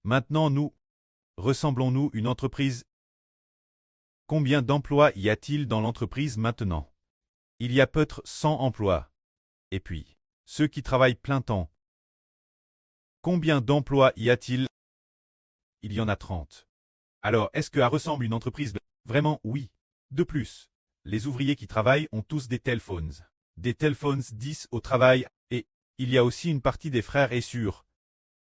Maintenant nous, ressemblons-nous une entreprise? Combien d'emplois y a-t-il dans l'entreprise maintenant? Il y a peut-être 100 emplois. Et puis, ceux qui travaillent plein temps. Combien d'emplois y a-t-il? Il y en a 30. Alors, est-ce que ressemble une entreprise? Vraiment, oui. De plus, les ouvriers qui travaillent ont tous des téléphones. Des téléphones 10 au travail, et il y a aussi une partie des frères et sœurs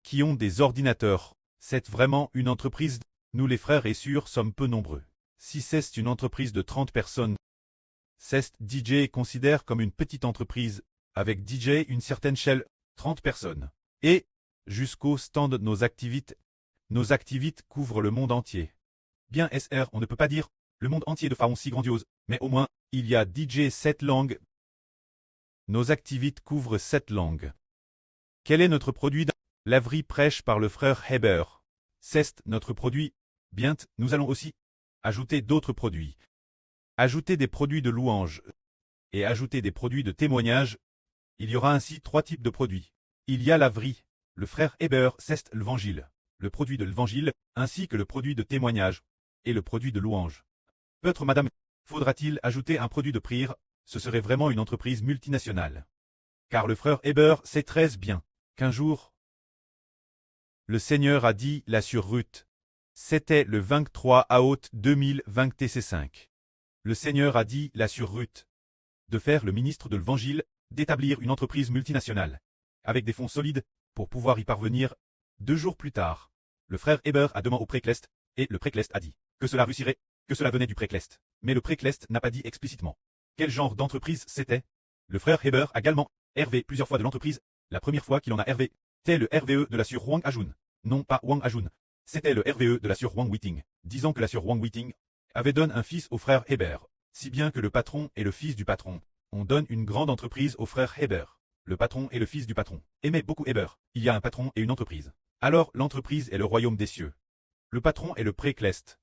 qui ont des ordinateurs. C'est vraiment une entreprise. Nous les frères et sœurs sommes peu nombreux. Si c'est une entreprise de 30 personnes, c'est DJ considère comme une petite entreprise, avec DJ une certaine échelle, 30 personnes. Et, jusqu'au stand nos activités couvrent le monde entier. Bien SR, on ne peut pas dire le monde entier de façon si grandiose, mais au moins, il y a DJ 7 langues. Nos activités couvrent 7 langues. Quel est notre produit? Laverie prêche par le frère Heber. C'est notre produit. Bien, nous allons aussi ajouter d'autres produits. Ajouter des produits de louange et ajouter des produits de témoignage. Il y aura ainsi 3 types de produits. Il y a laverie. Le frère Heber, c'est l'évangile. Le produit de l'évangile, ainsi que le produit de témoignage et le produit de louange. Peut-être madame, faudra-t-il ajouter un produit de prière? Ce serait vraiment une entreprise multinationale. Car le frère Heber sait très bien qu'un jour, le Seigneur a dit là sur Ruth. C'était le 23 août 2025. Le Seigneur a dit là sur Ruth de faire le ministre de l'Évangile, d'établir une entreprise multinationale, avec des fonds solides, pour pouvoir y parvenir. 2 jours plus tard, le frère Heber a demandé au Précleste, et le Précleste a dit que cela réussirait, que cela venait du Précleste. Mais le Précleste n'a pas dit explicitement quel genre d'entreprise c'était. Le frère Heber a également hervé plusieurs fois de l'entreprise. La première fois qu'il en a hervé, c'était le RVE de la sur Wang Ajun. Non pas Wang Ajun, c'était le RVE de la sur Wang Whiting, disant que la sur Wang Whiting avait donné un fils au frère Heber. Si bien que le patron et le fils du patron, on donne une grande entreprise au frère Heber. Le patron et le fils du patron aimaient beaucoup Heber. Il y a un patron et une entreprise. Alors l'entreprise est le royaume des cieux. Le patron est le Précleste.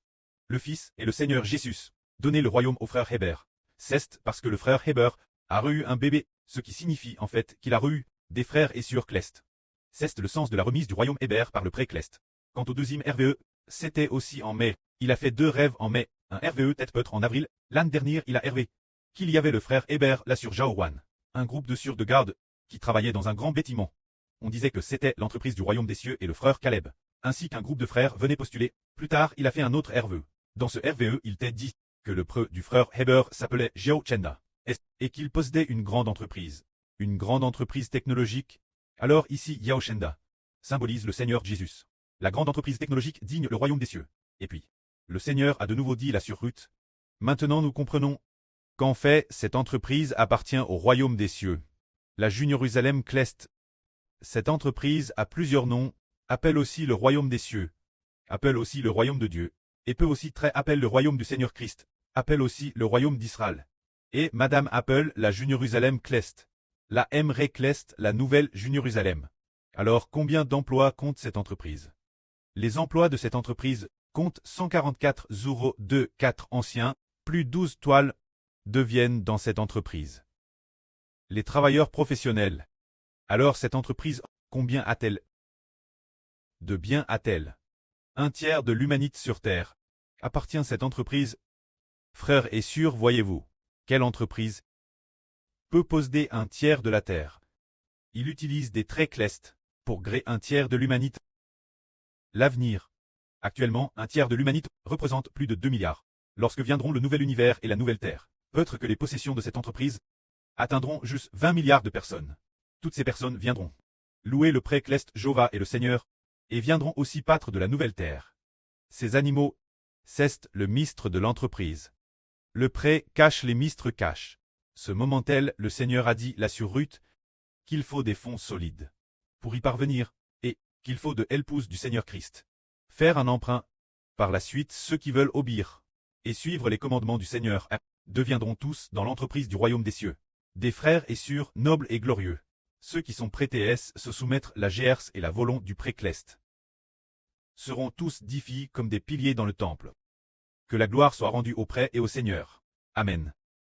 Le fils est le Seigneur Jésus. Donnez le royaume au frère Heber. C'est parce que le frère Heber a eu un bébé, ce qui signifie en fait qu'il a eu des frères et sœurs Clest. C'est le sens de la remise du royaume Heber par le Précleste. Quant au deuxième RVE, c'était aussi en mai. Il a fait 2 rêves en mai, un RVE tête-peutre en avril. L'année dernière il a rêvé qu'il y avait le frère Heber là sur Jaowan, un groupe de sûrs de garde qui travaillait dans un grand bâtiment. On disait que c'était l'entreprise du royaume des cieux et le frère Caleb, ainsi qu'un groupe de frères venait postuler. Plus tard il a fait un autre RVE. Dans ce RVE il t'a dit que le preux du frère Heber s'appelait Jiao Chenda, et qu'il possédait une grande entreprise technologique. Alors ici Yao Chenda symbolise le Seigneur Jésus. La grande entreprise technologique digne le royaume des cieux. Et puis, le Seigneur a de nouveau dit là sur Ruth. Maintenant nous comprenons qu'en fait cette entreprise appartient au royaume des cieux. La Jérusalem Clest. Cette entreprise a plusieurs noms, appelle aussi le royaume des cieux, appelle aussi le royaume de Dieu, et peut aussi appelle le royaume du Seigneur Christ, appelle aussi le royaume d'Israël. Et Madame appelle la Jérusalem Clest. La Emre Clest, la nouvelle Jérusalem. Alors combien d'emplois compte cette entreprise? Les emplois de cette entreprise comptent 144 euros 4 anciens, plus 12 toiles, deviennent dans cette entreprise. Les travailleurs professionnels. Alors cette entreprise, combien a-t-elle? De biens a-t-elle? 1/3 de l'humanité sur Terre. Appartient cette entreprise? Frères et sœurs, voyez-vous, quelle entreprise peut posséder 1/3 de la Terre? Il utilise des traits Clest pour gré 1/3 de l'humanité. L'avenir. Actuellement, 1/3 de l'humanité représente plus de 2 milliards. Lorsque viendront le nouvel univers et la nouvelle Terre, peut-être que les possessions de cette entreprise atteindront juste 20 milliards de personnes. Toutes ces personnes viendront louer le Précleste Jéhovah et le Seigneur, et viendront aussi pâtre de la nouvelle terre. Ces animaux, c'est le mistre de l'entreprise. Le pré cache les mistres cachent. Ce moment-tel, le Seigneur a dit là sur Ruth qu'il faut des fonds solides pour y parvenir, et qu'il faut de l'épouse du Seigneur Christ. Faire un emprunt. Par la suite, ceux qui veulent obéir et suivre les commandements du Seigneur deviendront tous dans l'entreprise du royaume des cieux. Des frères et sœurs nobles et glorieux. Ceux qui sont prêtés à se soumettre la GRS et la volonté du Précleste seront tous défiés comme des piliers dans le temple. Que la gloire soit rendue au prêtre et au Seigneur. Amen.